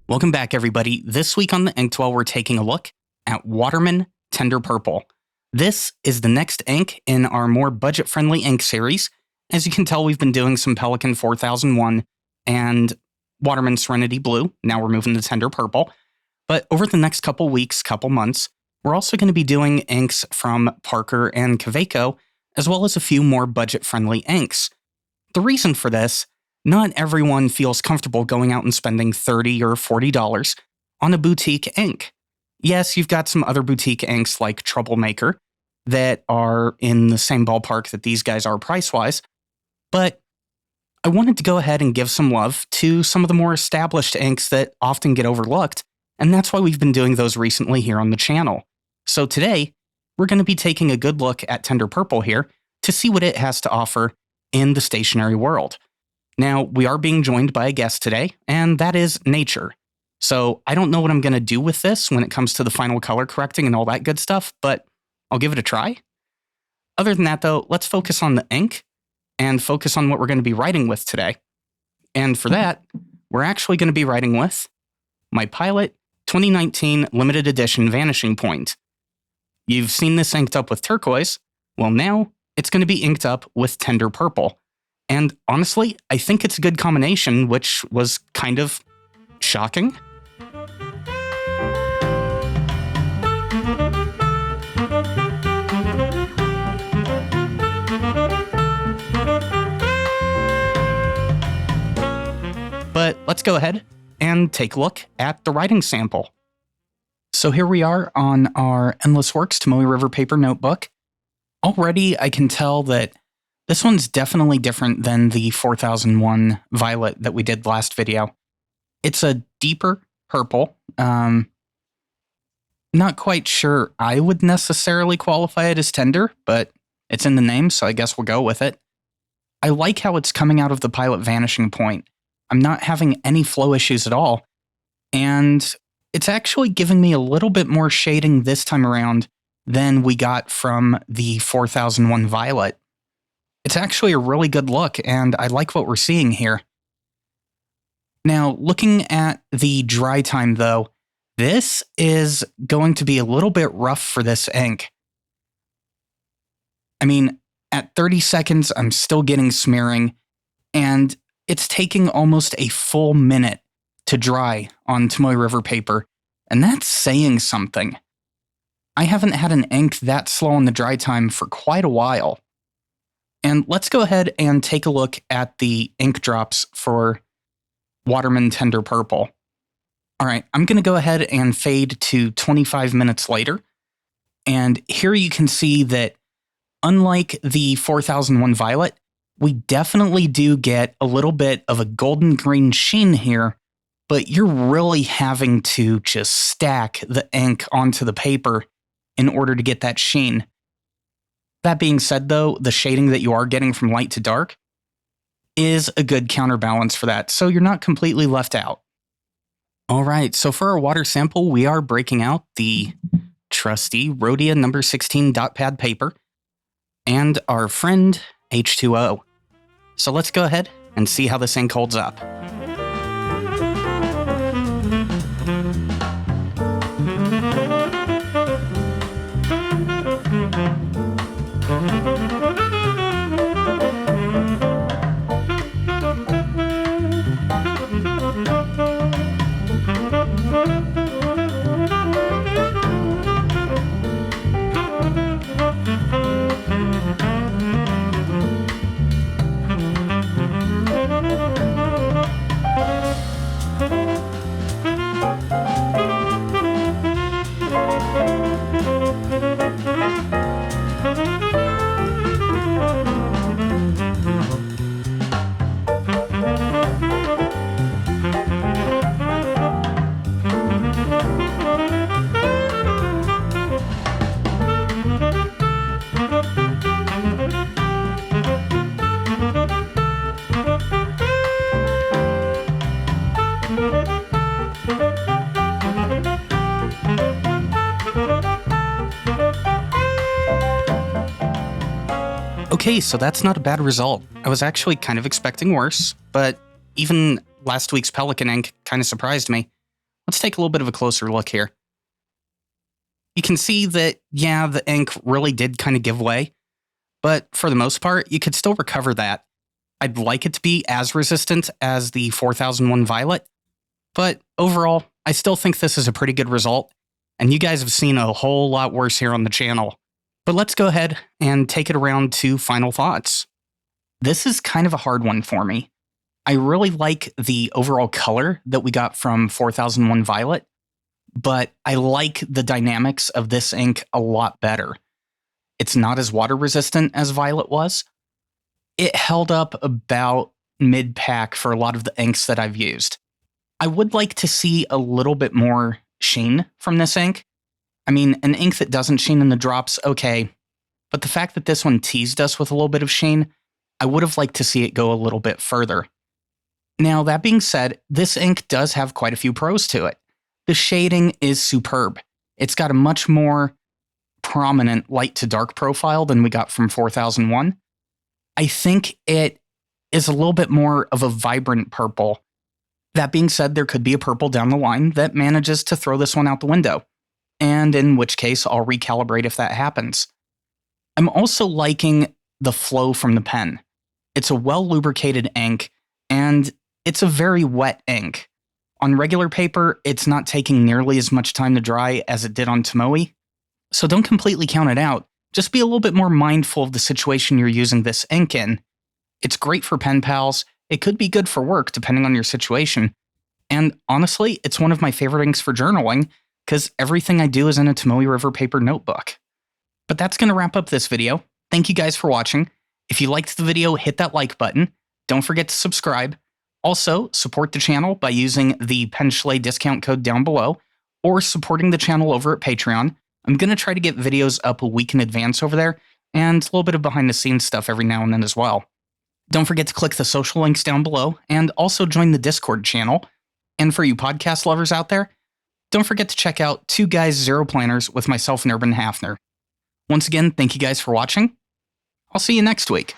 Welcome back, everybody. This week on the Inktwell, we're taking a look at Waterman Tender Purple. This is the next ink in our more budget-friendly ink series. As you can tell, we've been doing some Pelikan 4001 and Waterman Serenity Blue. Now we're moving to Tender Purple. But over the next couple weeks, couple months, we're also going to be doing inks from Parker and Kaweco, as well as a few more budget-friendly inks. The reason for this: not everyone feels comfortable going out and spending $30 or $40 on a boutique ink. Yes, you've got some other boutique inks like Troublemaker that are in the same ballpark that these guys are price-wise, but I wanted to go ahead and give some love to some of the more established inks that often get overlooked, and that's why we've been doing those recently here on the channel. So today, we're going to be taking a good look at Tender Purple here to see what it has to offer in the stationery world. Now, we are being joined by a guest today, and that is Nature. So I don't know what I'm going to do with this when it comes to the final color correcting and all that good stuff, but I'll give it a try. Other than that, though, let's focus on the ink and focus on what we're going to be writing with today. And for that, we're actually going to be writing with my Pilot 2019 Limited Edition Vanishing Point. You've seen this inked up with turquoise. Well, now it's going to be inked up with Tender Purple. And honestly, I think it's a good combination, which was kind of shocking. But let's go ahead and take a look at the writing sample. So here we are on our Endless Works Tomoe River paper notebook. Already I can tell that this one's definitely different than the 4001 Violet that we did last video. It's a deeper purple. Not quite sure I would necessarily qualify it as tender, but it's in the name, so I guess we'll go with it. I like how it's coming out of the Pilot Vanishing Point. I'm not having any flow issues at all, and it's actually giving me a little bit more shading this time around than we got from the 4001 Violet. It's actually a really good look, and I like what we're seeing here. Now, looking at the dry time, though, this is going to be a little bit rough for this ink. I mean, at 30 seconds, I'm still getting smearing, and it's taking almost a full minute to dry on Tomoe River paper, and that's saying something. I haven't had an ink that slow on the dry time for quite a while. And let's go ahead and take a look at the ink drops for Waterman Tender Purple. All right, I'm going to go ahead and fade to 25 minutes later. And here you can see that unlike the 4001 Violet, we definitely do get a little bit of a golden green sheen here, but you're really having to just stack the ink onto the paper in order to get that sheen. That being said, though, the shading that you are getting from light to dark is a good counterbalance for that, so you're not completely left out. All right, so for our water sample, we are breaking out the trusty Rhodia number 16 dot pad paper and our friend H2O. So let's go ahead and see how this ink holds up. Okay, so that's not a bad result. I was actually kind of expecting worse, but even last week's Pelikan ink kind of surprised me. let's take a little bit of a closer look here. You can see that, yeah, the ink really did kind of give way, but for the most part, you could still recover that. I'd like it to be as resistant as the 4001 Violet, but overall, I still think this is a pretty good result, and you guys have seen a whole lot worse here on the channel. But let's go ahead and take it around to final thoughts. This is kind of a hard one for me. I really like the overall color that we got from 4001 Violet, but I like the dynamics of this ink a lot better. It's not as water resistant as Violet was. It held up about mid-pack for a lot of the inks that I've used. I would like to see a little bit more sheen from this ink. I mean, an ink that doesn't sheen in the drops, okay, but the fact that this one teased us with a little bit of sheen, I would have liked to see it go a little bit further. Now, that being said, this ink does have quite a few pros to it. The shading is superb. It's got a much more prominent light to dark profile than we got from 4001. I think it is a little bit more of a vibrant purple. That being said, there could be a purple down the line that manages to throw this one out the window, and in which case I'll recalibrate if that happens. I'm also liking the flow from the pen. It's a well-lubricated ink, and it's a very wet ink. On regular paper, it's not taking nearly as much time to dry as it did on Tomoe, so don't completely count it out. Just be a little bit more mindful of the situation you're using this ink in. It's great for pen pals. It could be good for work, depending on your situation. And honestly, it's one of my favorite inks for journaling, because everything I do is in a Tomoe River paper notebook. But that's going to wrap up this video. Thank you guys for watching. If you liked the video, hit that like button. Don't forget to subscribe. Also, support the channel by using the Penschley discount code down below, or supporting the channel over at Patreon. I'm going to try to get videos up a week in advance over there, and a little bit of behind-the-scenes stuff every now and then as well. Don't forget to click the social links down below, and also join the Discord channel. And for you podcast lovers out there, don't forget to check out 2 Guys 0 Planners with myself and Urban Hafner. Once again, thank you guys for watching. I'll see you next week.